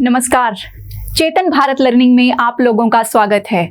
नमस्कार, चेतन भारत लर्निंग में आप लोगों का स्वागत है।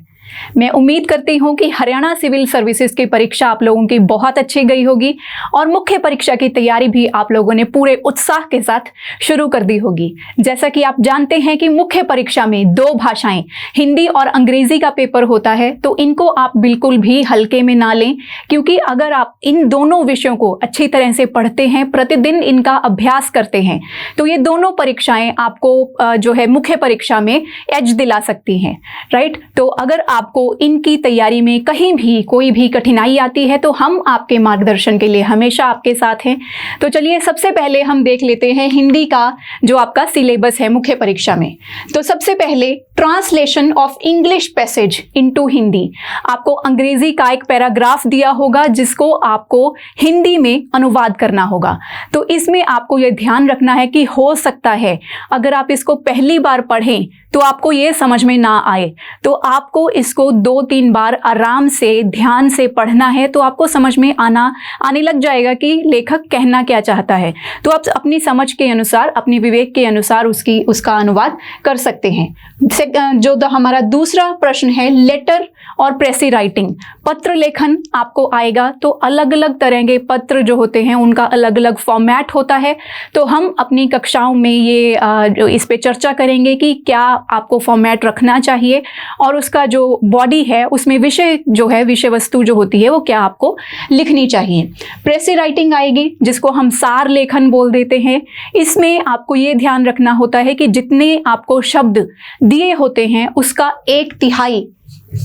मैं उम्मीद करती हूं कि हरियाणा सिविल सर्विसेज की परीक्षा आप लोगों की बहुत अच्छी गई होगी और मुख्य परीक्षा की तैयारी भी आप लोगों ने पूरे उत्साह के साथ शुरू कर दी होगी। जैसा कि आप जानते हैं कि मुख्य परीक्षा में दो भाषाएं हिंदी और अंग्रेजी का पेपर होता है, तो इनको आप बिल्कुल भी हल्के में ना लें, क्योंकि अगर आप इन दोनों विषयों को अच्छी तरह से पढ़ते हैं, प्रतिदिन इनका अभ्यास करते हैं, तो ये दोनों परीक्षाएं आपको जो है मुख्य परीक्षा में एज दिला सकती हैं, राइट। तो अगर आपको इनकी तैयारी में कहीं भी कोई भी कठिनाई आती है तो हम आपके मार्गदर्शन के लिए हमेशा आपके साथ हैं। तो चलिए सबसे पहले हम देख लेते हैं हिंदी का जो आपका सिलेबस है मुख्य परीक्षा में। तो सबसे पहले translation of English passage into Hindi, आपको अंग्रेजी का एक पैराग्राफ दिया होगा जिसको आपको हिंदी में अनुवाद करना होगा। तो इसमें आपको यह ध्यान रखना है कि हो सकता है अगर आप इसको पहली बार पढ़ें तो आपको ये समझ में ना आए, तो आपको इसको 2-3 बार आराम से ध्यान से पढ़ना है, तो आपको समझ में आने लग जाएगा कि लेखक कहना क्या चाहता है। तो आप अपनी समझ के अनुसार, अपनी विवेक के अनुसार उसका अनुवाद कर सकते हैं। जो हमारा दूसरा प्रश्न है, लेटर और प्रेसी राइटिंग, पत्र लेखन आपको आएगा। तो अलग अलग तरह के पत्र जो होते हैं उनका अलग अलग फॉर्मेट होता है, तो हम अपनी कक्षाओं में ये इस पे चर्चा करेंगे कि क्या आपको फॉर्मेट रखना चाहिए और उसका जो बॉडी है उसमें विषय जो है, विषय वस्तु जो होती है वो क्या आपको लिखनी चाहिए। प्रेसी राइटिंग आएगी जिसको हम सार लेखन बोल देते हैं। इसमें आपको ये ध्यान रखना होता है कि जितने आपको शब्द दिए होते हैं उसका 1/3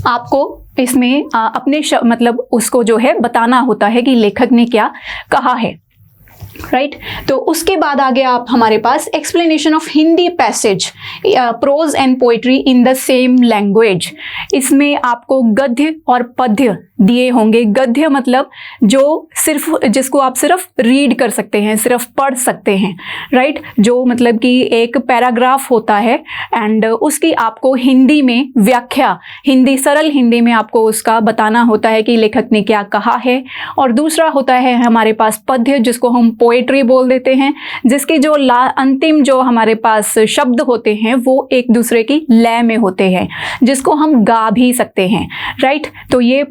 आपको इसमें अपने मतलब उसको जो है बताना होता है कि लेखक ने क्या कहा है, राइट। तो उसके बाद आ गया आप हमारे पास explanation of Hindi passage, prose and poetry in the same language. इसमें आपको गद्य और पद्य दिए होंगे। गद्य मतलब जिसको आप सिर्फ रीड कर सकते हैं, सिर्फ पढ़ सकते हैं, राइट। जो मतलब कि एक पैराग्राफ होता है एंड उसकी आपको हिंदी में व्याख्या, सरल हिंदी में आपको उसका बताना होता है कि लेखक ने क्या कहा है। और दूसरा होता है हमारे पास पद्य, जिसको हम पोएट्री बोल देते हैं, जिसके जो अंतिम जो हमारे पास शब्द होते हैं वो एक दूसरे की लय में होते हैं, जिसको हम गा भी सकते हैं, राइट। तो ये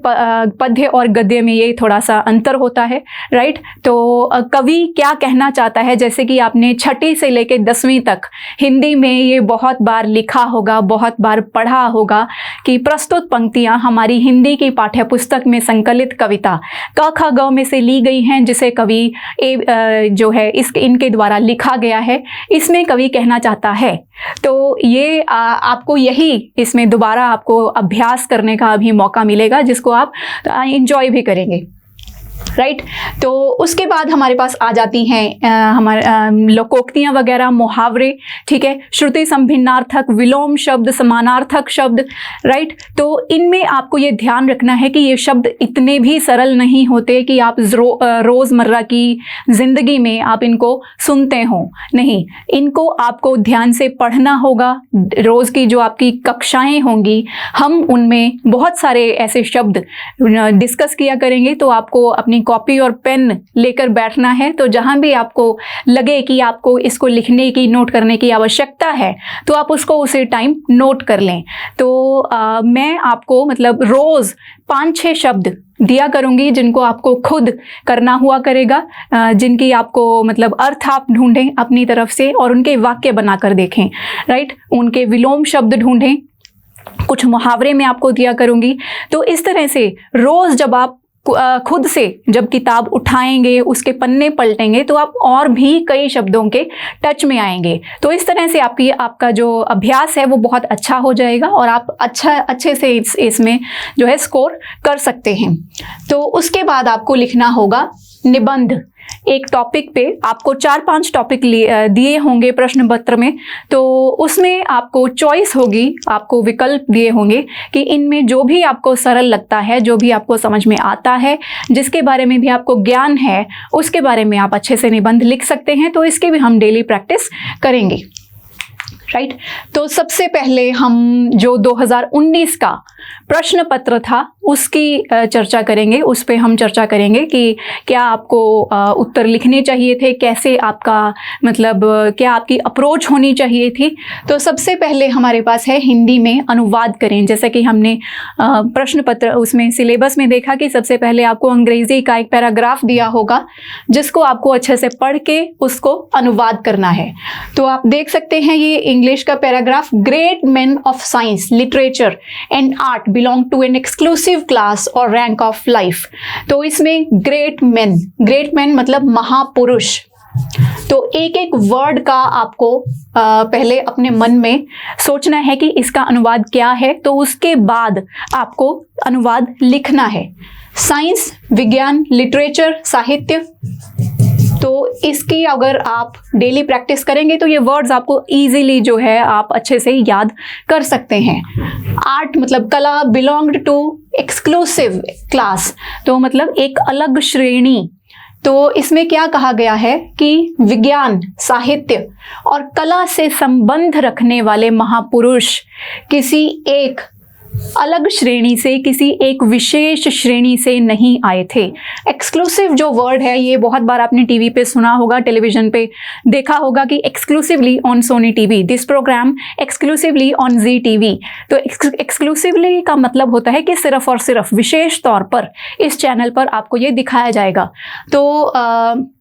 पद्य और गद्य में ये थोड़ा सा अंतर होता है, राइट। तो कवि क्या कहना चाहता है, जैसे कि आपने 6ठी से लेकर 10वीं तक हिंदी में ये बहुत बार लिखा होगा, बहुत बार पढ़ा होगा कि प्रस्तुत पंक्तियां हमारी हिंदी की पाठ्य पुस्तक में संकलित कविता क ख ग में से ली गई हैं, जिसे कवि जो है इनके द्वारा लिखा गया है। इसमें कवि कहना चाहता है, तो ये आपको यही इसमें दोबारा आपको अभ्यास करने का अभी मौका मिलेगा, जिसको आप एंजॉय भी करेंगे, राइट। तो उसके बाद हमारे पास आ जाती हैं हमारे लोकोक्तियाँ वगैरह, मुहावरे, ठीक है, श्रुति संभिन्नार्थक, विलोम शब्द, समानार्थक शब्द, राइट। तो इनमें आपको ये ध्यान रखना है कि ये शब्द इतने भी सरल नहीं होते कि आप रोज़मर्रा की ज़िंदगी में आप इनको सुनते हो, नहीं। इनको आपको ध्यान से पढ़ना होगा। रोज़ की जो आपकी कक्षाएँ होंगी, हम उनमें बहुत सारे ऐसे शब्द डिस्कस किया करेंगे, तो आपको अपनी कॉपी और पेन लेकर बैठना है। तो जहां भी आपको लगे कि आपको इसको लिखने की, नोट करने की आवश्यकता है, तो आप उसको उसी टाइम नोट कर लें। तो मैं आपको मतलब रोज 5-6 शब्द दिया करूंगी जिनको आपको खुद करना हुआ करेगा, जिनकी आपको मतलब अर्थ आप ढूंढें अपनी तरफ से और उनके वाक्य बनाकर देखें, राइट। उनके विलोम शब्द ढूंढें, कुछ मुहावरे में आपको दिया करूंगी। तो इस तरह से रोज जब आप खुद से जब किताब उठाएंगे, उसके पन्ने पलटेंगे, तो आप और भी कई शब्दों के टच में आएंगे। तो इस तरह से आपका जो अभ्यास है वो बहुत अच्छा हो जाएगा और आप अच्छे से इसमें जो है स्कोर कर सकते हैं। तो उसके बाद आपको लिखना होगा निबंध। एक टॉपिक पे आपको 4-5 टॉपिक दिए होंगे प्रश्न पत्र में, तो उसमें आपको चॉइस होगी, आपको विकल्प दिए होंगे कि इनमें जो भी आपको सरल लगता है, जो भी आपको समझ में आता है, जिसके बारे में भी आपको ज्ञान है, उसके बारे में आप अच्छे से निबंध लिख सकते हैं। तो इसकी भी हम डेली प्रैक्टिस करेंगे। राइट। तो सबसे पहले हम जो 2019 का प्रश्न पत्र था उसकी चर्चा करेंगे, उस पे हम चर्चा करेंगे कि क्या आपको उत्तर लिखने चाहिए थे, कैसे आपका मतलब क्या आपकी अप्रोच होनी चाहिए थी। तो सबसे पहले हमारे पास है हिंदी में अनुवाद करें। जैसे कि हमने प्रश्न पत्र उसमें सिलेबस में देखा कि सबसे पहले आपको अंग्रेजी का एक पैराग्राफ दिया होगा जिसको आपको अच्छे से पढ़ के उसको अनुवाद करना है। तो आप देख सकते हैं ये इंग्लिश का paragraph, great men of science, literature and art belong to an exclusive class or rank of life. तो इसमें ग्रेट मैन मतलब महापुरुष। तो एक एक वर्ड का आपको पहले अपने मन में सोचना है कि इसका अनुवाद क्या है, तो उसके बाद आपको अनुवाद लिखना है। साइंस, विज्ञान, लिटरेचर, साहित्य, तो इसकी अगर आप डेली प्रैक्टिस करेंगे तो ये वर्ड्स आपको इजीली जो है आप अच्छे से याद कर सकते हैं। आर्ट मतलब कला, बिलोंग्ड टू एक्सक्लूसिव क्लास, तो मतलब एक अलग श्रेणी। तो इसमें क्या कहा गया है कि विज्ञान, साहित्य और कला से संबंध रखने वाले महापुरुष किसी एक अलग श्रेणी से, किसी एक विशेष श्रेणी से नहीं आए थे। एक्सक्लूसिव जो वर्ड है ये बहुत बार आपने टीवी पे सुना होगा, टेलीविजन पे देखा होगा कि exclusively on Sony TV, this program exclusively on Zee TV. तो एक्सक्लूसिवली का मतलब होता है कि सिर्फ और सिर्फ विशेष तौर पर इस चैनल पर आपको ये दिखाया जाएगा। तो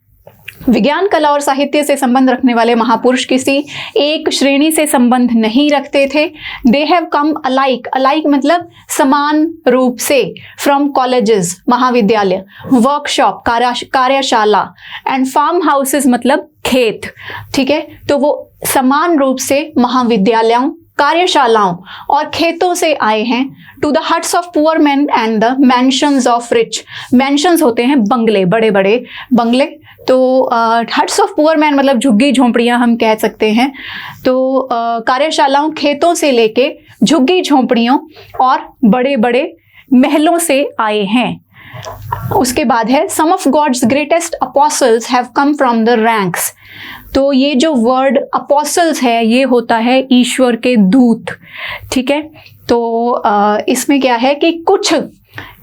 विज्ञान, कला और साहित्य से संबंध रखने वाले महापुरुष किसी एक श्रेणी से संबंध नहीं रखते थे। दे हैव कम अलाइक मतलब समान रूप से, फ्रॉम कॉलेजेस महाविद्यालय, वर्कशॉप कार्यशाला एंड फार्म हाउसेस मतलब खेत। ठीक है, तो वो समान रूप से महाविद्यालयों, कार्यशालाओं और खेतों से आए हैं। To the huts of poor man and the mansions of rich. Mansions होते हैं बंगले, बड़े बड़े बंगले। तो हट्स ऑफ पुअर मैन मतलब झुग्गी झोंपड़ियां हम कह सकते हैं। तो कार्यशालाओं, खेतों से लेके झुग्गी झोंपड़ियों और बड़े बड़े महलों से आए हैं। उसके बाद है some of God's greatest apostles have come from the ranks. तो ये जो वर्ड अपोस्टल्स है ये होता है ईश्वर के दूत। ठीक है, तो इसमें क्या है कि कुछ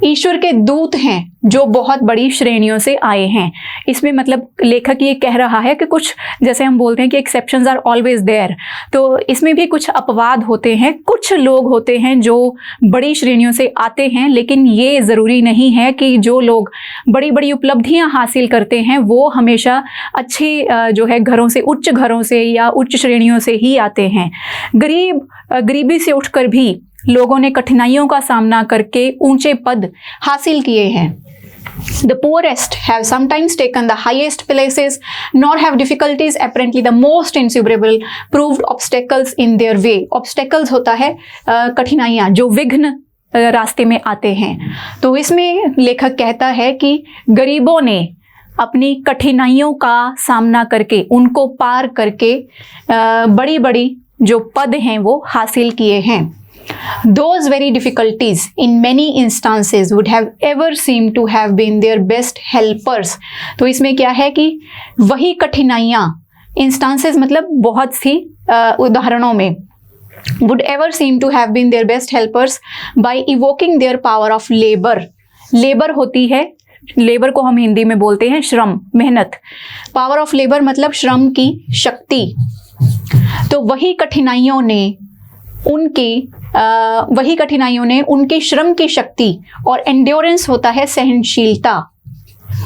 ईश्वर के दूत हैं जो बहुत बड़ी श्रेणियों से आए हैं। इसमें मतलब लेखक ये कह रहा है कि कुछ, जैसे हम बोलते हैं कि एक्सेप्शंस आर ऑलवेज देयर, तो इसमें भी कुछ अपवाद होते हैं। कुछ लोग होते हैं जो बड़ी श्रेणियों से आते हैं, लेकिन ये ज़रूरी नहीं है कि जो लोग बड़ी बड़ी उपलब्धियां हासिल करते हैं वो हमेशा अच्छे जो है घरों से, उच्च घरों से या उच्च श्रेणियों से ही आते हैं। गरीबी से उठकर भी लोगों ने कठिनाइयों का सामना करके ऊंचे पद हासिल किए हैं। The poorest have sometimes taken the highest places, nor have difficulties apparently the most insuperable proved obstacles in their way. Obstacles होता है कठिनाइयाँ, जो विघ्न रास्ते में आते हैं। तो इसमें लेखक कहता है कि गरीबों ने अपनी कठिनाइयों का सामना करके, उनको पार करके बड़ी बड़ी जो पद हैं वो हासिल किए हैं। Those very difficulties in many instances would have ever seemed to have been their best helpers. तो इसमें क्या है कि वही कठिनाइयाँ, instances मतलब बहुत सी उदाहरणों में, would ever seem to have been their best helpers by evoking their power of labor. Labor होती है, लेबर को हम हिंदी में बोलते हैं श्रम, मेहनत। पावर ऑफ लेबर मतलब श्रम की शक्ति। तो वही कठिनाइयों ने उनके श्रम की शक्ति, और एंड्योरेंस होता है सहनशीलता,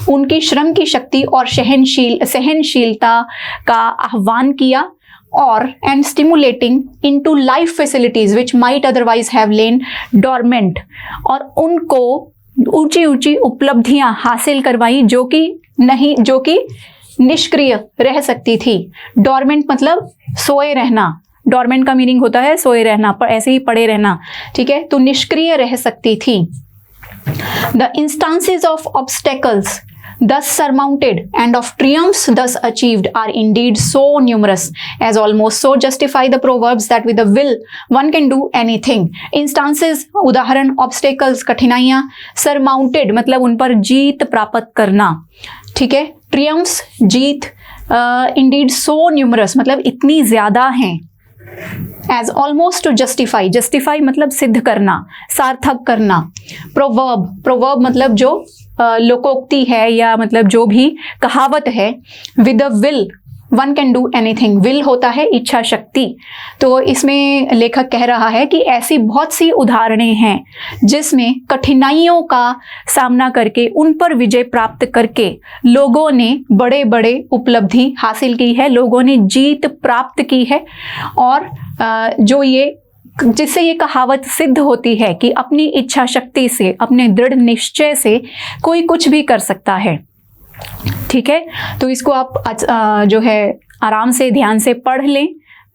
उनकी श्रम की शक्ति और सहनशीलता का आह्वान किया, और and stimulating into life facilities which might otherwise have lane dormant, और उनको ऊंची ऊंची उपलब्धियां हासिल करवाई जो कि निष्क्रिय रह सकती थी। डॉर्मेंट मतलब सोए रहना, डॉर्मेंट का मीनिंग होता है सोए रहना, पर ऐसे ही पड़े रहना। ठीक है, तो निष्क्रिय रह सकती थी। The instances of obstacles thus surmounted and of triumphs thus achieved are indeed so numerous as almost so justify the proverbs that with the will one can do anything. Instances उदाहरण, obstacles कठिनाइयाँ, surmounted मतलब उन पर जीत प्राप्त करना। ठीक है, triumphs जीत, indeed so numerous मतलब इतनी ज़्यादा हैं, as almost to justify, justify मतलब सिद्ध करना, सार्थक करना। प्रोवर्ब, प्रोवर्ब मतलब जो लोकोक्ति है या मतलब जो भी कहावत है। With a will one can do anything, will होता है इच्छा शक्ति। तो इसमें लेखक कह रहा है कि ऐसी बहुत सी उदाहरणें हैं जिसमें कठिनाइयों का सामना करके उन पर विजय प्राप्त करके लोगों ने बड़े बड़े उपलब्धि हासिल की है, लोगों ने जीत प्राप्त की है। और जो ये जिससे ये कहावत सिद्ध होती है कि अपनी इच्छा शक्ति से, अपने दृढ़ निश्चय से कोई कुछ भी कर सकता है। ठीक है, तो इसको आप जो है आराम से ध्यान से पढ़ लें,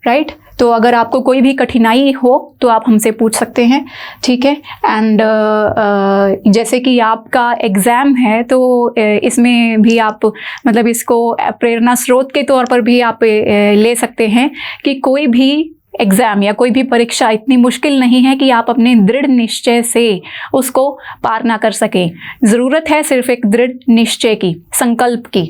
राइट। तो अगर आपको कोई भी कठिनाई हो तो आप हमसे पूछ सकते हैं, ठीक है। एंड जैसे कि आपका एग्ज़ाम है तो इसमें भी आप मतलब इसको प्रेरणा स्रोत के तौर पर भी आप ले सकते हैं कि कोई भी एग्ज़ाम या कोई भी परीक्षा इतनी मुश्किल नहीं है कि आप अपने दृढ़ निश्चय से उसको पार ना कर सकें। ज़रूरत है सिर्फ एक दृढ़ निश्चय की, संकल्प की।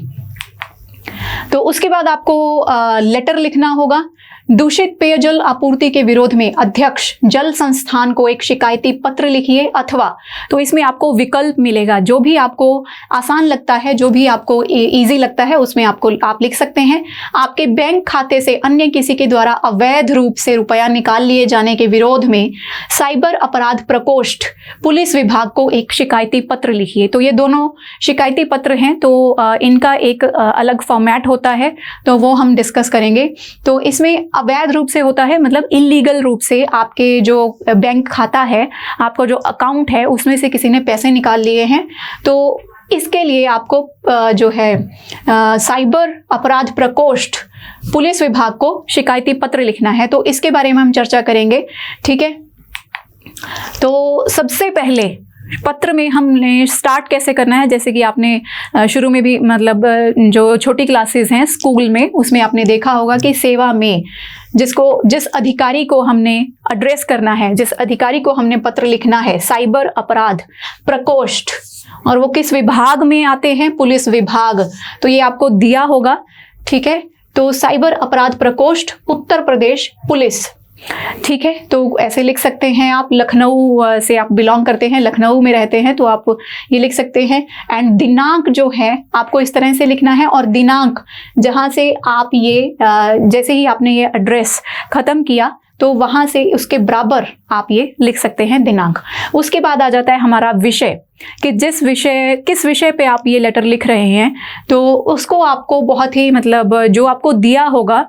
तो उसके बाद आपको लेटर लिखना होगा। दूषित पेयजल आपूर्ति के विरोध में अध्यक्ष जल संस्थान को एक शिकायती पत्र लिखिए, अथवा तो इसमें आपको विकल्प मिलेगा, जो भी आपको आसान लगता है, जो भी आपको इजी लगता है उसमें आप लिख सकते हैं। आपके बैंक खाते से अन्य किसी के द्वारा अवैध रूप से रुपया निकाल लिए जाने के विरोध में साइबर अपराध प्रकोष्ठ पुलिस विभाग को एक शिकायती पत्र लिखिए। तो ये दोनों शिकायती पत्र हैं, तो इनका एक अलग फॉर्मेट होता है, तो वो हम डिस्कस करेंगे। तो इसमें अवैध रूप से होता है मतलब इलीगल रूप से आपके जो बैंक खाता है, आपका जो अकाउंट है उसमें से किसी ने पैसे निकाल लिए हैं। तो इसके लिए आपको जो है साइबर अपराध प्रकोष्ठ पुलिस विभाग को शिकायती पत्र लिखना है। तो इसके बारे में हम चर्चा करेंगे, ठीक है। तो सबसे पहले पत्र में हमने स्टार्ट कैसे करना है, जैसे कि आपने शुरू में भी मतलब जो छोटी क्लासेस हैं स्कूल में उसमें आपने देखा होगा कि सेवा में जिस अधिकारी को हमने एड्रेस करना है, जिस अधिकारी को हमने पत्र लिखना है, साइबर अपराध प्रकोष्ठ, और वो किस विभाग में आते हैं, पुलिस विभाग। तो ये आपको दिया होगा, ठीक है। तो साइबर अपराध प्रकोष्ठ उत्तर प्रदेश पुलिस, ठीक है। तो ऐसे लिख सकते हैं आप। लखनऊ से आप बिलोंग करते हैं, लखनऊ में रहते हैं, तो आप ये लिख सकते हैं। एंड दिनांक जो है आपको इस तरह से लिखना है, और दिनांक जहाँ से आप ये जैसे ही आपने ये एड्रेस ख़त्म किया तो वहाँ से उसके बराबर आप ये लिख सकते हैं दिनांक। उसके बाद आ जाता है हमारा विषय कि किस विषय पे आप ये लेटर लिख रहे हैं, तो उसको आपको बहुत ही मतलब जो आपको दिया होगा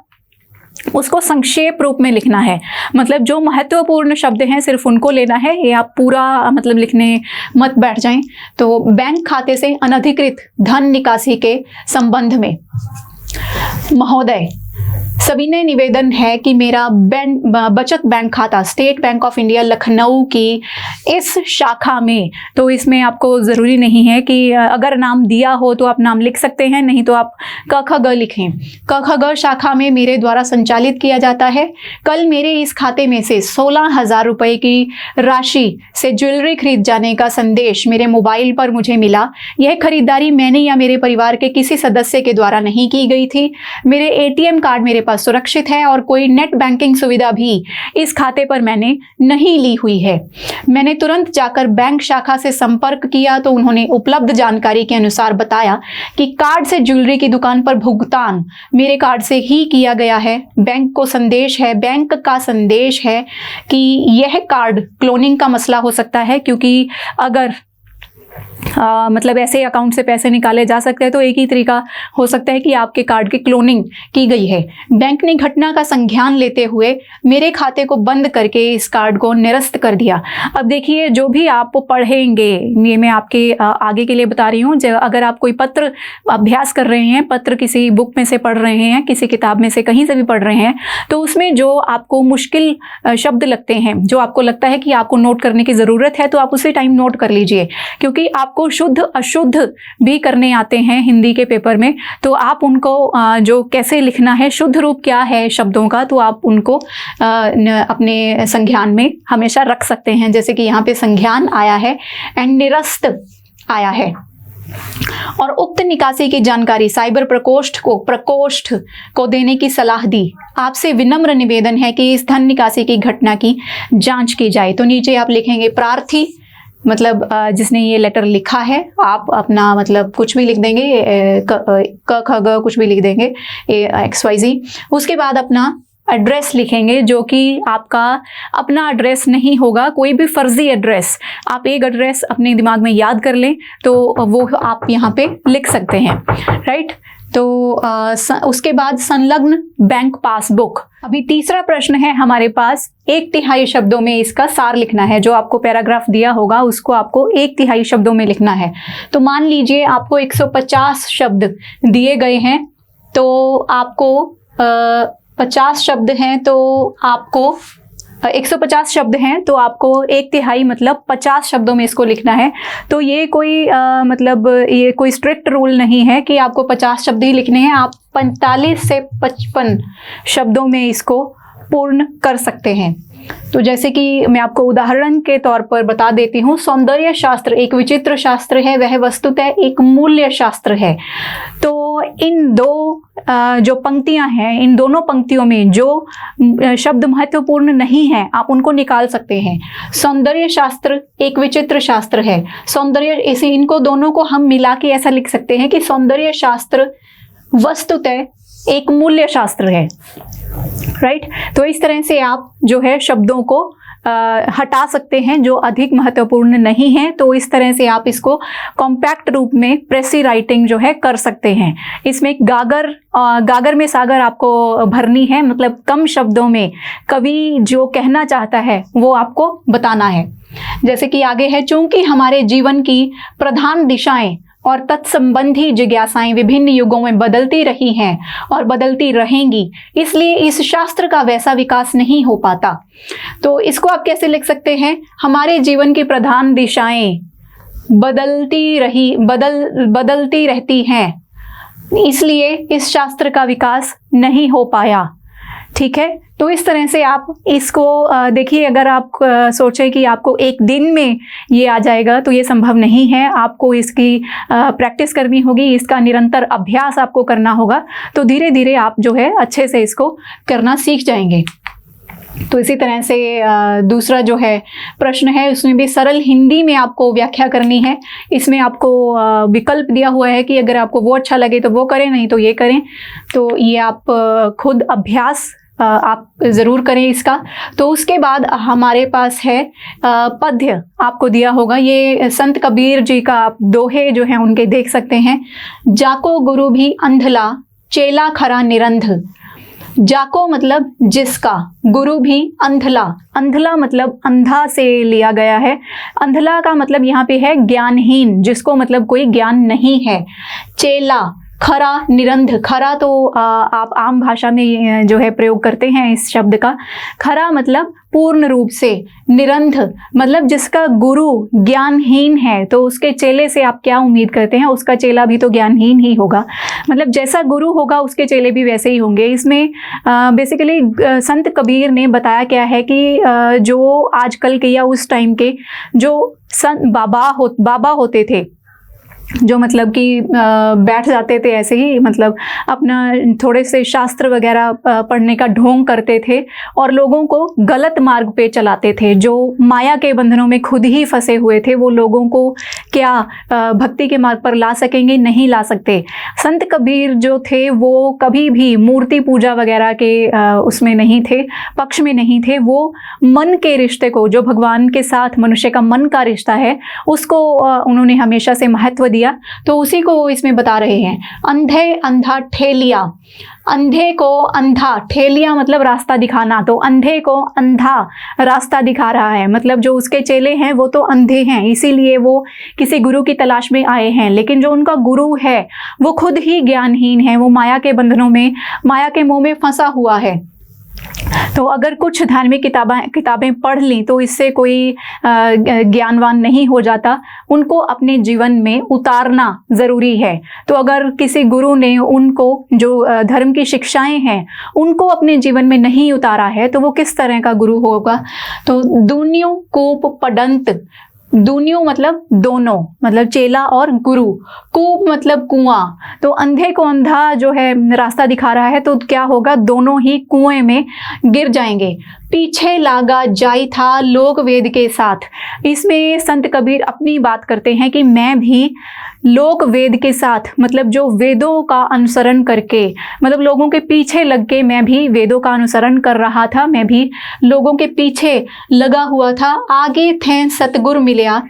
उसको संक्षेप रूप में लिखना है। मतलब जो महत्वपूर्ण शब्द हैं सिर्फ उनको लेना है, ये आप पूरा मतलब लिखने मत बैठ जाएं। तो बैंक खाते से अनधिकृत धन निकासी के संबंध में महोदय सविनय निवेदन है कि मेरा बचत बैंक खाता state bank of India Lucknow की इस शाखा में, तो इसमें आपको ज़रूरी नहीं है कि अगर नाम दिया हो तो आप नाम लिख सकते हैं, नहीं तो आप क ख ग लिखें। क ख ग शाखा में मेरे द्वारा संचालित किया जाता है। कल मेरे इस खाते में से 16,000 रुपये की राशि से ज्वेलरी खरीद जाने का संदेश मेरे मोबाइल पर मुझे मिला। यह खरीदारी मैंने या मेरे परिवार के किसी सदस्य के द्वारा नहीं की गई थी। मेरे ATM कार्ड मेरे पास सुरक्षित है और कोई नेट बैंकिंग सुविधा भी इस खाते पर मैंने नहीं ली हुई है। मैंने तुरंत जाकर बैंक शाखा से संपर्क किया तो उन्होंने उपलब्ध जानकारी के अनुसार बताया कि कार्ड से ज्वेलरी की दुकान पर भुगतान मेरे कार्ड से ही किया गया है। बैंक का संदेश है कि यह कार्ड क्लोनिंग का मसला हो सकता है, क्योंकि अगर मतलब ऐसे अकाउंट से पैसे निकाले जा सकते हैं तो एक ही तरीका हो सकता है कि आपके कार्ड की क्लोनिंग की गई है। बैंक ने घटना का संज्ञान लेते हुए मेरे खाते को बंद करके इस कार्ड को निरस्त कर दिया। अब देखिए, जो भी आप पढ़ेंगे, ये मैं आपके आगे के लिए बता रही हूँ। अगर आप कोई पत्र अभ्यास कर रहे हैं, पत्र किसी बुक में से पढ़ रहे हैं, किसी किताब में से कहीं से भी पढ़ रहे हैं, तो उसमें जो आपको मुश्किल शब्द लगते हैं, जो आपको लगता है कि आपको नोट करने की ज़रूरत है, तो आप उसी टाइम नोट कर लीजिए, क्योंकि आपको शुद्ध अशुद्ध भी करने आते हैं हिंदी के पेपर में। तो आप उनको जो कैसे लिखना है, शुद्ध रूप क्या है शब्दों का, तो आप उनको अपने संज्ञान में हमेशा रख सकते हैं। जैसे कि यहाँ पे संज्ञान आया है एंड निरस्त आया है। और उक्त निकासी की जानकारी साइबर प्रकोष्ठ को देने की सलाह दी। आपसे विनम्र निवेदन है कि इस धन निकासी की घटना की जांच की जाए। तो नीचे आप लिखेंगे प्रार्थी, मतलब जिसने ये लेटर लिखा है, आप अपना मतलब कुछ भी लिख देंगे, क ख ग कुछ भी लिख देंगे, XYZ। उसके बाद अपना एड्रेस लिखेंगे, जो कि आपका अपना एड्रेस नहीं होगा, कोई भी फर्जी एड्रेस। आप एक एड्रेस अपने दिमाग में याद कर लें तो वो आप यहाँ पे लिख सकते हैं, राइट। तो उसके बाद संलग्न बैंक पासबुक। अभी तीसरा प्रश्न है हमारे पास, 1/3 शब्दों में इसका सार लिखना है। जो आपको पैराग्राफ दिया होगा उसको आपको 1/3 शब्दों में लिखना है। तो मान लीजिए आपको 150 शब्द दिए गए हैं, तो आपको 50 शब्द हैं, तो आपको 150 शब्द हैं, तो आपको 1/3 मतलब 50 शब्दों में इसको लिखना है। तो ये कोई मतलब ये कोई स्ट्रिक्ट रूल नहीं है कि आपको 50 शब्द ही लिखने हैं। आप 45 से 55 शब्दों में इसको पूर्ण कर सकते हैं। तो जैसे कि मैं आपको उदाहरण के तौर पर बता देती हूँ, सौंदर्य शास्त्र एक विचित्र शास्त्र है, वह वस्तुतः एक मूल्य शास्त्र है। तो इन दो जो पंक्तियां हैं, इन दोनों पंक्तियों में जो शब्द महत्वपूर्ण नहीं है आप उनको निकाल सकते हैं। सौंदर्य शास्त्र एक विचित्र शास्त्र है, सौंदर्य, इसे इनको दोनों को हम मिला के ऐसा लिख सकते हैं कि सौंदर्य शास्त्र वस्तुतः एक मूल्य शास्त्र है, राइट। तो इस तरह से आप जो है शब्दों को हटा सकते हैं जो अधिक महत्वपूर्ण नहीं है। तो इस तरह से आप इसको कॉम्पैक्ट रूप में प्रेसी राइटिंग जो है कर सकते हैं। इसमें गागर में सागर आपको भरनी है, मतलब कम शब्दों में कवि जो कहना चाहता है वो आपको बताना है। जैसे कि आगे है, चूंकि हमारे जीवन की प्रधान दिशाएं और तत्संबंधी जिज्ञासाएं विभिन्न युगों में बदलती रही हैं और बदलती रहेंगी, इसलिए इस शास्त्र का वैसा विकास नहीं हो पाता। तो इसको आप कैसे लिख सकते हैं, हमारे जीवन की प्रधान दिशाएं बदलती रहती हैं, इसलिए इस शास्त्र का विकास नहीं हो पाया। ठीक है, तो इस तरह से आप इसको देखिए। अगर आप सोचें कि आपको एक दिन में ये आ जाएगा तो ये संभव नहीं है। आपको इसकी प्रैक्टिस करनी होगी, इसका निरंतर अभ्यास आपको करना होगा। तो धीरे धीरे आप जो है अच्छे से इसको करना सीख जाएंगे। तो इसी तरह से दूसरा जो है प्रश्न है, उसमें भी सरल हिंदी में आपको व्याख्या करनी है। इसमें आपको विकल्प दिया हुआ है कि अगर आपको वो अच्छा लगे तो वो करें, नहीं तो ये करें। तो ये आप खुद अभ्यास आप ज़रूर करें इसका। तो उसके बाद हमारे पास है पद्य आपको दिया होगा। ये संत कबीर जी का आप दोहे जो हैं उनके देख सकते हैं। जाको गुरु भी अंधला, चेला खरा निरंध। जाको मतलब जिसका, गुरु भी अंधला, अंधला मतलब अंधा से लिया गया है। अंधला का मतलब यहाँ पे है ज्ञानहीन, जिसको मतलब कोई ज्ञान नहीं है। चेला, खरा, निरंध। खरा तो आप आम भाषा में जो है प्रयोग करते हैं इस शब्द का। खरा मतलब पूर्ण रूप से, निरंध मतलब जिसका गुरु ज्ञानहीन है, तो उसके चेले से आप क्या उम्मीद करते हैं, उसका चेला भी तो ज्ञानहीन ही होगा। मतलब जैसा गुरु होगा उसके चेले भी वैसे ही होंगे। इसमें बेसिकली संत कबीर ने बताया क्या है कि जो आजकल के या उस टाइम के जो संत बाबा होते थे, जो मतलब कि बैठ जाते थे ऐसे ही, मतलब अपना थोड़े से शास्त्र वगैरह पढ़ने का ढोंग करते थे और लोगों को गलत मार्ग पे चलाते थे। जो माया के बंधनों में खुद ही फंसे हुए थे, वो लोगों को क्या भक्ति के मार्ग पर ला सकेंगे, नहीं ला सकते। संत कबीर जो थे वो कभी भी मूर्ति पूजा वगैरह के उसमें नहीं थे, पक्ष में नहीं थे। वो मन के रिश्ते को, जो भगवान के साथ मनुष्य का मन का रिश्ता है, उसको उन्होंने हमेशा से महत्व दिया। तो उसी को इसमें बता रहे हैं। अंधे अंधा ठेलिया, अंधे को अंधा, ठेलिया मतलब रास्ता दिखाना। तो अंधे को अंधा रास्ता दिखा रहा है, मतलब जो उसके चेले हैं वो तो अंधे हैं, इसीलिए वो किसी गुरु की तलाश में आए हैं। लेकिन जो उनका गुरु है वो खुद ही ज्ञानहीन है, वो माया के बंधनों में, माया के मोह में फंसा हुआ है। तो अगर कुछ धार्मिक किताबें पढ़ ली तो इससे कोई ज्ञानवान नहीं हो जाता, उनको अपने जीवन में उतारना ज़रूरी है। तो अगर किसी गुरु ने उनको जो धर्म की शिक्षाएं हैं उनको अपने जीवन में नहीं उतारा है तो वो किस तरह का गुरु होगा। तो दून्यों कूप पडंत, दून्यू मतलब दोनों, मतलब चेला और गुरु। कूप मतलब कुआं, तो अंधे को अंधा जो है रास्ता दिखा रहा है, तो क्या होगा, दोनों ही कुएं में गिर जाएंगे। पीछे लागा जाई था लोक वेद के साथ, इसमें संत कबीर अपनी बात करते हैं कि मैं भी लोक वेद के साथ, मतलब जो वेदों का अनुसरण करके, मतलब लोगों के पीछे लग के मैं भी वेदों का अनुसरण कर रहा था, मैं भी लोगों के पीछे लगा हुआ था। आगे थे सतगुरु मिलिया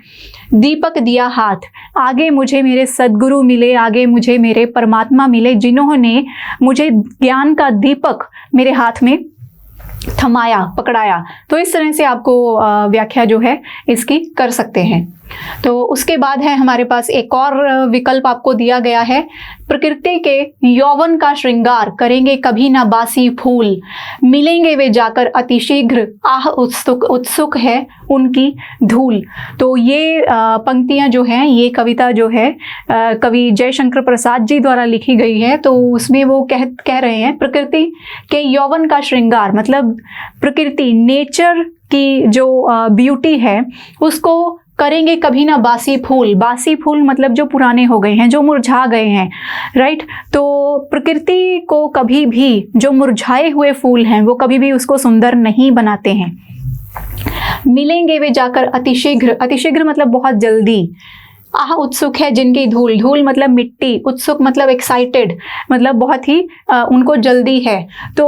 दीपक दिया हाथ, आगे मुझे मेरे सदगुरु मिले, आगे मुझे मेरे परमात्मा मिले, जिन्होंने मुझे ज्ञान का दीपक मेरे हाथ में थमाया, पकड़ाया। तो इस तरह से आपको व्याख्या जो है इसकी कर सकते हैं। तो उसके बाद है हमारे पास एक और विकल्प आपको दिया गया है, प्रकृति के यौवन का श्रृंगार करेंगे कभी ना बासी फूल, मिलेंगे वे जाकर अतिशीघ्र, आह उत्सुक है उनकी धूल। तो ये पंक्तियां जो हैं, ये कविता जो है कवि जयशंकर प्रसाद जी द्वारा लिखी गई है। तो उसमें वो कह रहे हैं प्रकृति के यौवन का श्रृंगार, मतलब प्रकृति, नेचर की जो ब्यूटी है उसको करेंगे कभी ना बासी फूल। बासी फूल मतलब जो पुराने हो गए हैं, जो मुरझा गए हैं, राइट। तो प्रकृति को कभी भी, जो मुरझाए हुए फूल हैं वो कभी भी उसको सुंदर नहीं बनाते हैं। मिलेंगे वे जाकर अतिशीघ्र, अतिशीघ्र मतलब बहुत जल्दी। आह उत्सुक है जिनकी धूल, धूल मतलब मिट्टी, उत्सुक मतलब एक्साइटेड, मतलब बहुत ही उनको जल्दी है। तो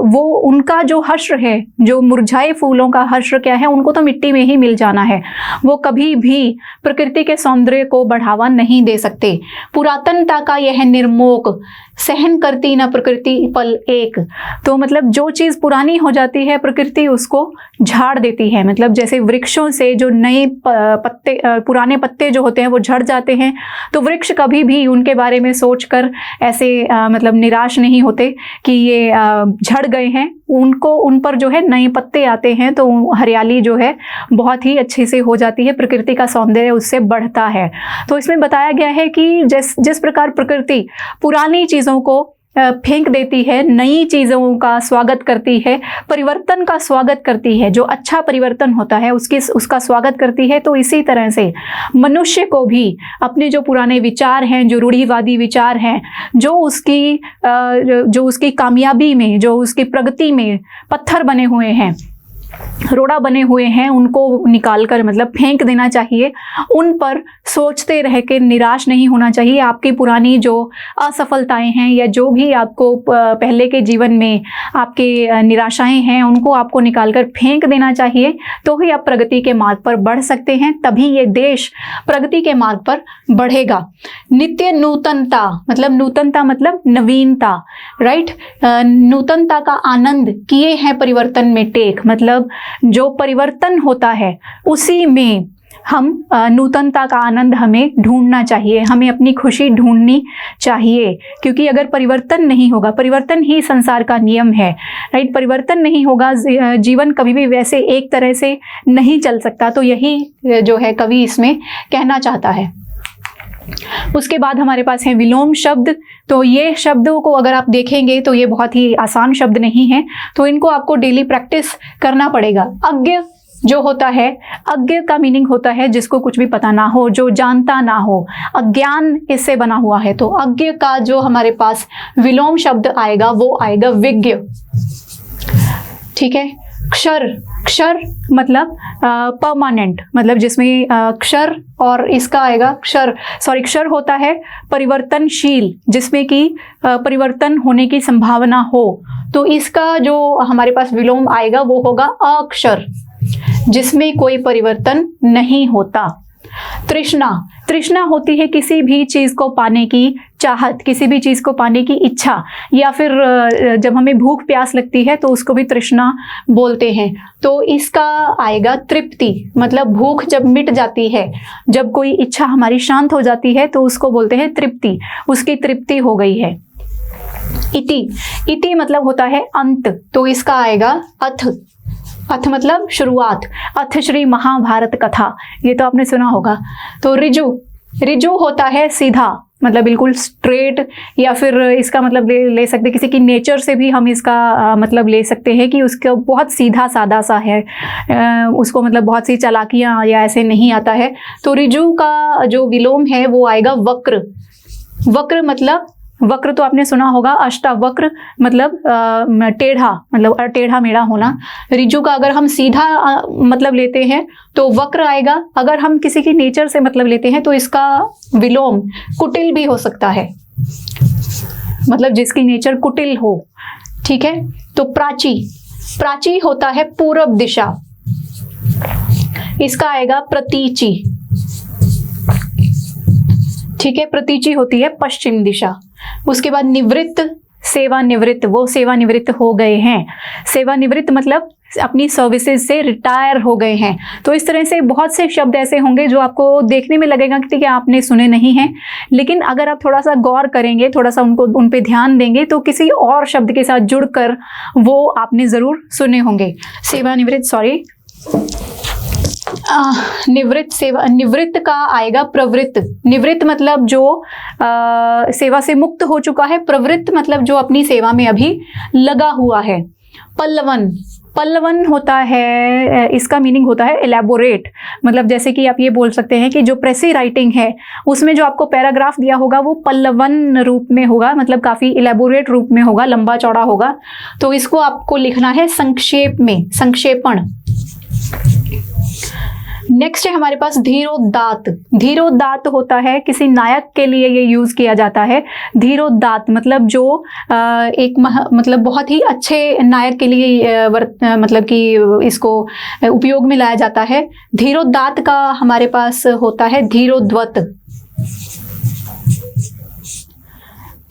वो उनका जो हश्र है, जो मुरझाए फूलों का हश्र क्या है, उनको तो मिट्टी में ही मिल जाना है, वो कभी भी प्रकृति के सौंदर्य को बढ़ावा नहीं दे सकते। पुरातनता का यह निर्मोक, सहन करती न प्रकृति पल एक। तो मतलब जो चीज़ पुरानी हो जाती है प्रकृति उसको झाड़ देती है, मतलब जैसे वृक्षों से जो नए पत्ते, पुराने पत्ते जो होते हैं वो झड़ जाते हैं, तो वृक्ष कभी भी उनके बारे में सोचकर ऐसे मतलब निराश नहीं होते कि ये झड़ गए हैं, उनको उन पर जो है नए पत्ते आते हैं, तो हरियाली जो है बहुत ही अच्छे से हो जाती है, प्रकृति का सौंदर्य उससे बढ़ता है। तो इसमें बताया गया है कि जिस प्रकार प्रकृति पुरानी चीज़ों को फेंक देती है, नई चीज़ों का स्वागत करती है, परिवर्तन का स्वागत करती है, जो अच्छा परिवर्तन होता है उसका स्वागत करती है, तो इसी तरह से मनुष्य को भी अपने जो पुराने विचार हैं, जो रूढ़िवादी विचार हैं, जो उसकी कामयाबी में, जो उसकी प्रगति में पत्थर बने हुए हैं, रोड़ा बने हुए हैं, उनको निकालकर मतलब फेंक देना चाहिए। उन पर सोचते रह के निराश नहीं होना चाहिए। आपकी पुरानी जो असफलताएं हैं या जो भी आपको पहले के जीवन में आपके निराशाएं हैं, उनको आपको निकालकर फेंक देना चाहिए, तो ही आप प्रगति के मार्ग पर बढ़ सकते हैं, तभी ये देश प्रगति के मार्ग पर बढ़ेगा। नित्य नूतनता, मतलब नूतनता मतलब नवीनता, राइट। नूतनता का आनंद किए हैं परिवर्तन में टेक, मतलब जो परिवर्तन होता है उसी में हम नूतनता का आनंद हमें ढूंढना चाहिए, हमें अपनी खुशी ढूंढनी चाहिए, क्योंकि अगर परिवर्तन नहीं होगा, परिवर्तन ही संसार का नियम है, राइट। परिवर्तन नहीं होगा, जीवन कभी भी वैसे एक तरह से नहीं चल सकता। तो यही जो है कवि इसमें कहना चाहता है। उसके बाद हमारे पास है विलोम शब्द। तो ये शब्दों को अगर आप देखेंगे तो ये बहुत ही आसान शब्द नहीं है, तो इनको आपको डेली प्रैक्टिस करना पड़ेगा। अज्ञ जो होता है, अज्ञ का मीनिंग होता है जिसको कुछ भी पता ना हो, जो जानता ना हो, अज्ञान इससे बना हुआ है। तो अज्ञ का जो हमारे पास विलोम शब्द आएगा वो आएगा विज्ञ, ठीक है। क्षर, क्षर मतलब परमानेंट, मतलब जिसमें क्षर और इसका आएगा क्षर होता है परिवर्तनशील, जिसमें कि परिवर्तन होने की संभावना हो, तो इसका जो हमारे पास विलोम आएगा वो होगा अक्षर, जिसमें कोई परिवर्तन नहीं होता। तृष्णा, तृष्णा होती है किसी भी चीज़ को पाने की चाहत, किसी भी चीज़ को पाने की इच्छा, या फिर जब हमें भूख प्यास लगती है तो उसको भी तृष्णा बोलते हैं। तो इसका आएगा तृप्ति, मतलब भूख जब मिट जाती है, जब कोई इच्छा हमारी शांत हो जाती है तो उसको बोलते हैं तृप्ति, उसकी तृप्ति हो गई है। इति, इति मतलब होता है अंत, तो इसका आएगा अथ, अथ मतलब शुरुआत, अथ श्री महाभारत कथा, ये तो आपने सुना होगा। तो ऋजु, ऋजु होता है सीधा, मतलब बिल्कुल स्ट्रेट, या फिर इसका मतलब ले सकते किसी की नेचर से भी हम इसका मतलब ले सकते हैं कि उसका बहुत सीधा सादा सा है, उसको मतलब बहुत सी चालाकियाँ या ऐसे नहीं आता है। तो ऋजु का जो विलोम है वो आएगा वक्र। वक्र मतलब, वक्र तो आपने सुना होगा, अष्टावक्र मतलब टेढ़ा, मतलब टेढ़ा मेढ़ा होना। ऋजु का अगर हम सीधा मतलब लेते हैं तो वक्र आएगा। अगर हम किसी की नेचर से मतलब लेते हैं तो इसका विलोम कुटिल भी हो सकता है, मतलब जिसकी नेचर कुटिल हो। ठीक है, तो प्राची, प्राची होता है पूरब दिशा, इसका आएगा प्रतीची। ठीक है, प्रतीची होती है पश्चिम दिशा। उसके बाद निवृत्त, सेवानिवृत्त, वो सेवानिवृत्त हो गए हैं। सेवानिवृत्त मतलब अपनी सर्विसेज से रिटायर हो गए हैं। तो इस तरह से बहुत से शब्द ऐसे होंगे जो आपको देखने में लगेगा कि आपने सुने नहीं हैं, लेकिन अगर आप थोड़ा सा गौर करेंगे, थोड़ा सा उन पे ध्यान देंगे तो किसी और शब्द के साथ जुड़कर वो आपने ज़रूर सुने होंगे। सेवानिवृत्त, सॉरी, निवृत्त, सेवा, निवृत्त का आएगा प्रवृत्त। निवृत्त मतलब जो सेवा से मुक्त हो चुका है, प्रवृत्त मतलब जो अपनी सेवा में अभी लगा हुआ है। पल्लवन, पल्लवन होता है, इसका मीनिंग होता है एलैबोरेट, मतलब जैसे कि आप ये बोल सकते हैं कि जो प्रेसी राइटिंग है उसमें जो आपको पैराग्राफ दिया होगा वो पल्लवन रूप में होगा, मतलब काफ़ी एलैबोरेट रूप में होगा, लंबा चौड़ा होगा। तो इसको आपको लिखना है संक्षेप में, संक्षेपण। नेक्स्ट है हमारे पास धीरोदात्त। धीरोदात्त होता है, किसी नायक के लिए ये यूज किया जाता है। धीरोदात्त मतलब जो मतलब बहुत ही अच्छे नायक के लिए मतलब कि इसको उपयोग में लाया जाता है। धीरोदात्त का हमारे पास होता है धीरोद्वत।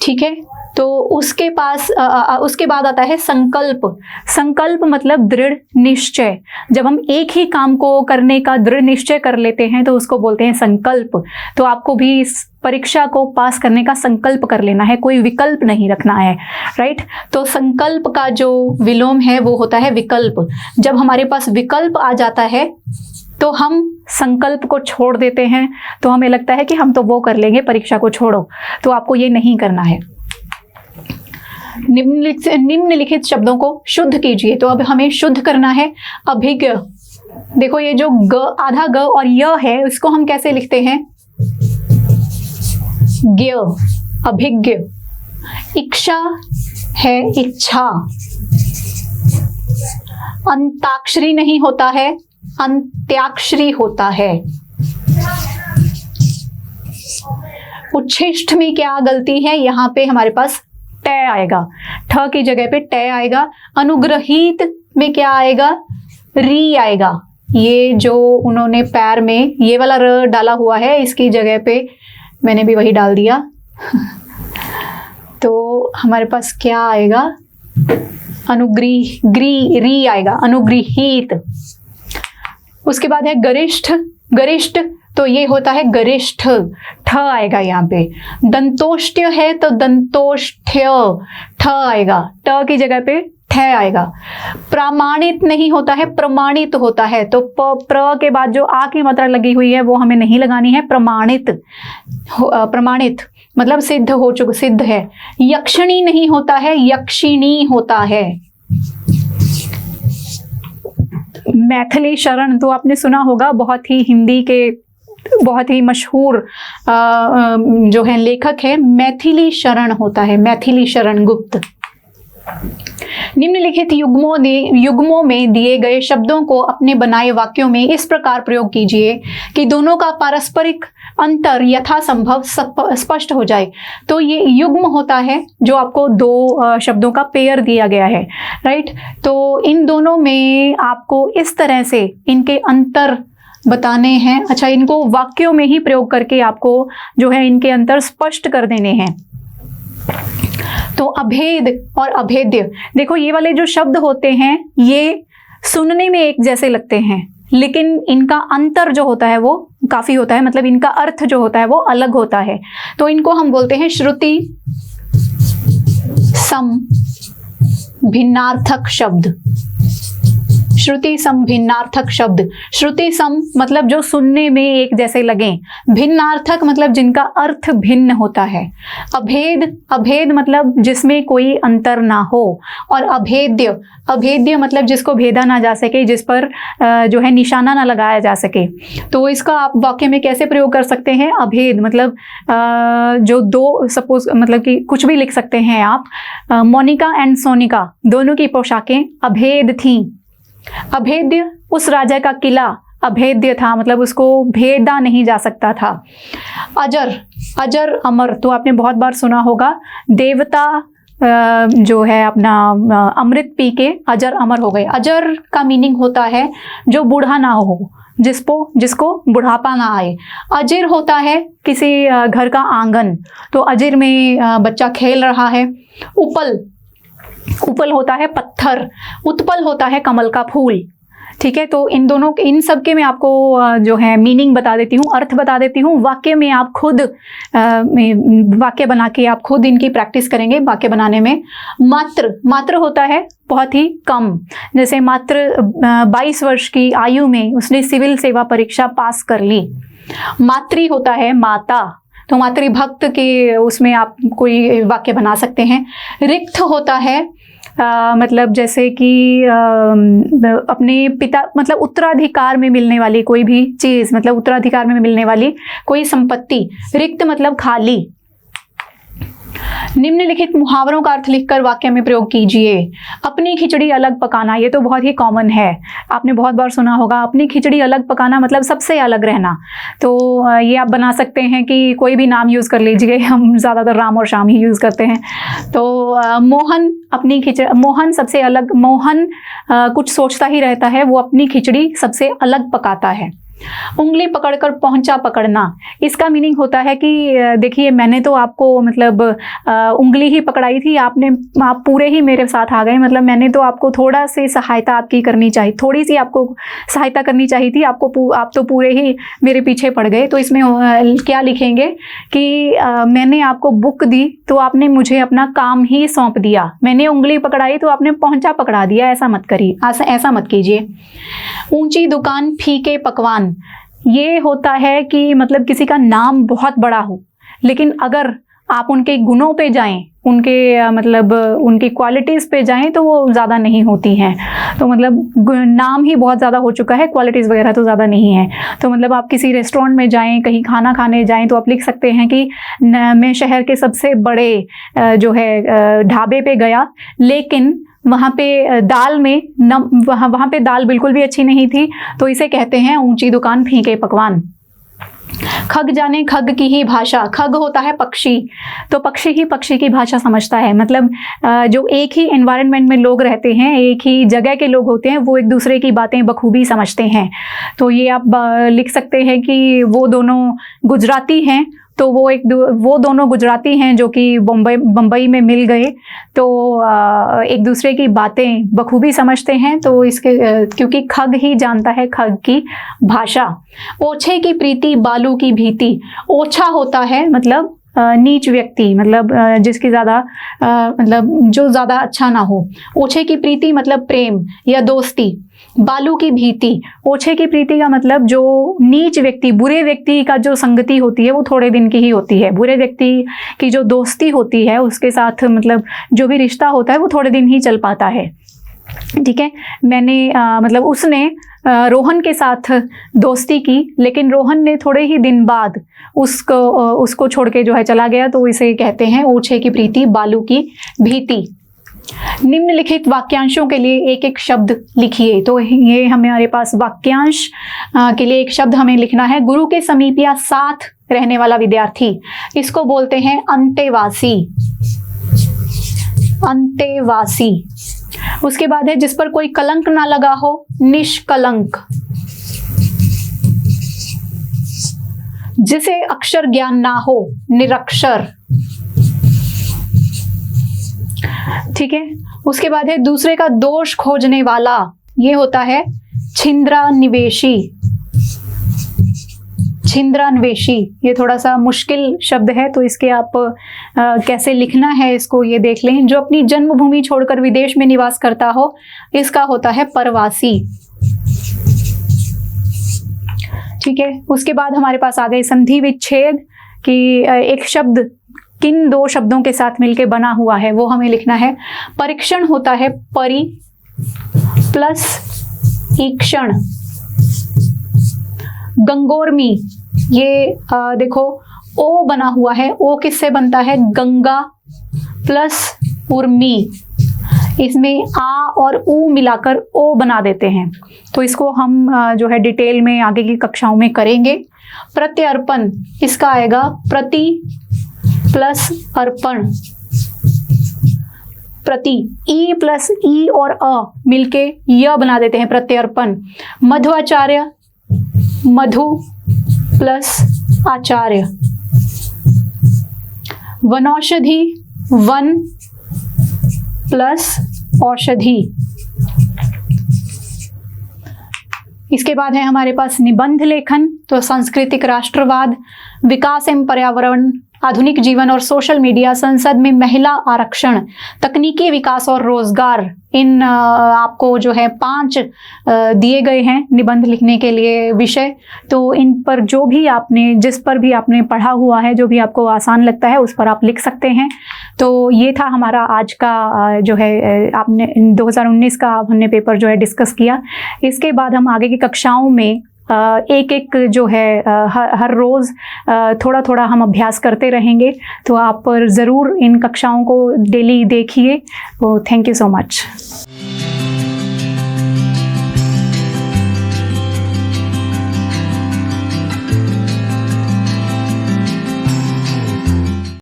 ठीक है, तो उसके बाद आता है संकल्प। संकल्प मतलब दृढ़ निश्चय। जब हम एक ही काम को करने का दृढ़ निश्चय कर लेते हैं तो उसको बोलते हैं संकल्प। तो आपको भी इस परीक्षा को पास करने का संकल्प कर लेना है, कोई विकल्प नहीं रखना है, राइट। तो संकल्प का जो विलोम है वो होता है विकल्प। जब हमारे पास विकल्प आ जाता है तो हम संकल्प को छोड़ देते हैं, तो हमें लगता है कि हम तो वो कर लेंगे, परीक्षा को छोड़ो। तो आपको ये नहीं करना है। निम्नलिखित शब्दों को शुद्ध कीजिए। तो अब हमें शुद्ध करना है। अभिज्ञ, देखो ये जो ग, आधा ग और य है, इसको हम कैसे लिखते हैं? ज्ञ, अभिज्ञ। इच्छा है इच्छा। अंताक्षरी नहीं होता है, अंत्याक्षरी होता है। उच्छिष्ट में क्या गलती है? यहाँ पे हमारे पास ट आएगा, ठ की जगह पे ट आएगा। अनुग्रहित में क्या आएगा? री आएगा। ये जो उन्होंने पैर में ये वाला र डाला हुआ है, इसकी जगह पे मैंने भी वही डाल दिया। तो हमारे पास क्या आएगा? री आएगा, अनुगृहीत। उसके बाद है गरिष्ठ। गरिष्ठ तो ये होता है गरिष्ठ, ठ आएगा यहाँ पे। दंतोष्ट्य है तो दंतोष्ठ्य, ठ आएगा, ट की जगह पे ठ आएगा। प्रामाणित नहीं होता है, प्रमाणित होता है। तो प्र के बाद जो आ की मात्रा लगी हुई है वो हमें नहीं लगानी है। प्रमाणित, प्रमाणित मतलब सिद्ध हो चुका, सिद्ध है। यक्षिणी नहीं होता है, यक्षिणी होता है। मैथिली शरण तो आपने सुना होगा, बहुत ही हिंदी के बहुत ही मशहूर जो है लेखक है, मैथिली शरण होता है, मैथिली शरण गुप्त। निम्नलिखित युग्मों में दिए गए शब्दों को अपने बनाए वाक्यों में इस प्रकार प्रयोग कीजिए कि दोनों का पारस्परिक अंतर यथासंभव स्पष्ट हो जाए। तो ये युग्म होता है जो आपको दो शब्दों का पेयर दिया गया है, राइट। तो इन दोनों में आपको इस तरह से इनके अंतर बताने हैं। अच्छा, इनको वाक्यों में ही प्रयोग करके आपको जो है इनके अंतर स्पष्ट कर देने हैं। तो अभेद और अभेद्य, देखो ये वाले जो शब्द होते हैं ये सुनने में एक जैसे लगते हैं, लेकिन इनका अंतर जो होता है वो काफी होता है, मतलब इनका अर्थ जो होता है वो अलग होता है। तो इनको हम बोलते हैं श्रुति सम भिन्नार्थक शब्द। श्रुति सम भिन्नार्थक शब्द। श्रुति सम मतलब जो सुनने में एक जैसे लगे, भिन्नार्थक मतलब जिनका अर्थ भिन्न होता है, अभेद, अभेद मतलब जिसमें कोई अंतर ना हो, और अभेद्य, अभेद्य मतलब जिसको भेदा ना जा सके, जिस पर जो है निशाना ना लगाया जा सके। तो इसका आप वाक्य में कैसे प्रयोग कर सकते हैं? अभेद मतलब जो दो, सपोज मतलब कि कुछ भी लिख सकते हैं आप, मोनिका एंड सोनिका दोनों की पोशाकें अभेद थीं। अभेद्य, उस राजा का किला अभेद्य था, मतलब उसको भेदा नहीं जा सकता था। अजर, अजर अमर तो आपने बहुत बार सुना होगा, देवता जो है अपना अमृत पी के अजर अमर हो गए। अजर का मीनिंग होता है जो बूढ़ा ना हो, जिसको बुढ़ापा ना आए। अजिर होता है किसी घर का आंगन, तो अजिर में बच्चा खेल रहा है। उपल, उपल होता है पत्थर, उत्पल होता है कमल का फूल। ठीक है, तो इन दोनों, इन सब के मैं आपको जो है मीनिंग बता देती हूँ, अर्थ बता देती हूँ। वाक्य में आप खुद वाक्य बना के आप खुद इनकी प्रैक्टिस करेंगे वाक्य बनाने में। मात्र, मात्र होता है बहुत ही कम, जैसे मात्र 22 वर्ष की आयु में उसने सिविल सेवा परीक्षा पास कर ली। मातृ होता है माता, तो मातृभक्त के उसमें आप कोई वाक्य बना सकते हैं। रिक्त होता है मतलब जैसे कि अपने पिता, मतलब उत्तराधिकार में मिलने वाली कोई भी चीज़, मतलब उत्तराधिकार में मिलने वाली कोई संपत्ति। रिक्त मतलब खाली। निम्नलिखित मुहावरों का अर्थ लिखकर वाक्य में प्रयोग कीजिए। अपनी खिचड़ी अलग पकाना, ये तो बहुत ही कॉमन है, आपने बहुत बार सुना होगा। अपनी खिचड़ी अलग पकाना मतलब सबसे अलग रहना। तो ये आप बना सकते हैं कि कोई भी नाम यूज़ कर लीजिए, हम ज़्यादातर राम और श्याम ही यूज़ करते हैं। तो मोहन अपनी खिचड़ी, मोहन सबसे अलग, मोहन कुछ सोचता ही रहता है, वो अपनी खिचड़ी सबसे अलग पकाता है। उंगली पकड़कर पहुंचा पकड़ना, इसका मीनिंग होता है कि देखिए मैंने तो आपको मतलब उंगली ही पकड़ाई थी, आप पूरे ही मेरे साथ आ गए, मतलब मैंने तो आपको थोड़ा सी सहायता आपकी करनी चाहिए, थोड़ी सी आपको सहायता करनी चाहिए थी, आप तो पूरे ही मेरे पीछे पड़ गए। तो इसमें क्या लिखेंगे कि मैंने आपको बुक दी तो आपने मुझे अपना काम ही सौंप दिया, मैंने उंगली पकड़ाई तो आपने पहुंचा पकड़ा दिया, ऐसा मत करिए, ऐसा मत कीजिए। ऊंची दुकान फीके पकवान, ये होता है कि मतलब किसी का नाम बहुत बड़ा हो, लेकिन अगर आप उनके गुणों पे जाएं, उनके मतलब उनकी क्वालिटीज़ पे जाएं तो वो ज़्यादा नहीं होती हैं। तो मतलब नाम ही बहुत ज़्यादा हो चुका है, क्वालिटीज़ वगैरह तो ज़्यादा नहीं है। तो मतलब आप किसी रेस्टोरेंट में जाएं, कहीं खाना खाने जाएं, तो आप लिख सकते हैं कि मैं शहर के सबसे बड़े जो है ढाबे पे गया, लेकिन वहाँ पे दाल में वहाँ पे दाल बिल्कुल भी अच्छी नहीं थी, तो इसे कहते हैं ऊंची दुकान फीके पकवान। खग जाने खग की ही भाषा, खग होता है पक्षी, तो पक्षी ही पक्षी की भाषा समझता है। मतलब जो एक ही एनवायरनमेंट में लोग रहते हैं, एक ही जगह के लोग होते हैं, वो एक दूसरे की बातें बखूबी समझते हैं। तो ये आप लिख सकते हैं कि वो दोनों गुजराती हैं, तो वो दोनों गुजराती हैं जो कि बम्बई में मिल गए, तो एक दूसरे की बातें बखूबी समझते हैं। तो इसके क्योंकि खग ही जानता है खग की भाषा। ओछे की प्रीति बालू की भीति, ओछा होता है मतलब नीच व्यक्ति, मतलब जिसकी ज़्यादा मतलब जो ज़्यादा अच्छा ना हो। ओछे की प्रीति मतलब प्रेम या दोस्ती। बालू की भीति, ओछे की प्रीति का मतलब जो नीच व्यक्ति, बुरे व्यक्ति का जो संगति होती है वो थोड़े दिन की ही होती है। बुरे व्यक्ति की जो दोस्ती होती है उसके साथ मतलब जो भी रिश्ता होता है वो थोड़े दिन ही चल पाता है। ठीक है, मैंने मतलब उसने रोहन के साथ दोस्ती की, लेकिन रोहन ने थोड़े ही दिन बाद उसको छोड़ के जो है चला गया, तो इसे कहते हैं ओछे की प्रीति बालू की भीति। निम्नलिखित वाक्यांशों के लिए एक एक शब्द लिखिए। तो ये हमारे पास वाक्यांश के लिए एक शब्द हमें लिखना है। गुरु के समीप या साथ रहने वाला विद्यार्थी, इसको बोलते हैं अंतेवासी। अंतेवासी। उसके बाद है जिस पर कोई कलंक ना लगा हो, निष्कलंक। जिसे अक्षर ज्ञान ना हो, निरक्षर। ठीक है, उसके बाद है दूसरे का दोष खोजने वाला, ये होता है छिंद्रा निवेशी। छिंद्रान्वेषी, ये थोड़ा सा मुश्किल शब्द है, तो इसके आप कैसे लिखना है इसको ये देख लें। जो अपनी जन्मभूमि छोड़कर विदेश में निवास करता हो, इसका होता है परवासी। ठीक है, उसके बाद हमारे पास आ गए संधि विच्छेद, कि एक शब्द किन दो शब्दों के साथ मिलके बना हुआ है वो हमें लिखना है। परीक्षण होता है परि प्लस ईक्षण। गंगोर्मी, ये देखो ओ बना हुआ है, ओ किससे बनता है? गंगा प्लस उर्मी, इसमें आ और ऊ मिलाकर ओ बना देते हैं। तो इसको हम जो है डिटेल में आगे की कक्षाओं में करेंगे। प्रत्यर्पण, इसका आएगा प्रति प्लस अर्पण। प्रति, ई प्लस ई और अ मिलके य बना देते हैं, प्रत्यर्पण। मध्वाचार्य, मधु प्लस आचार्य। वनौषधि, वन प्लस औषधि। इसके बाद है हमारे पास निबंध लेखन। तो सांस्कृतिक राष्ट्रवाद, विकास एवं पर्यावरण, आधुनिक जीवन और सोशल मीडिया, संसद में महिला आरक्षण, तकनीकी विकास और रोजगार, इन आपको जो है 5 दिए गए हैं निबंध लिखने के लिए विषय। तो इन पर जो भी आपने, जिस पर भी आपने पढ़ा हुआ है, जो भी आपको आसान लगता है उस पर आप लिख सकते हैं। तो ये था हमारा आज का जो है, आपने 2019 का हमने पेपर जो है डिस्कस किया। इसके बाद हम आगे की कक्षाओं में एक एक जो है हर रोज़ थोड़ा थोड़ा हम अभ्यास करते रहेंगे। तो आप ज़रूर इन कक्षाओं को डेली देखिए। तो थैंक यू सो मच।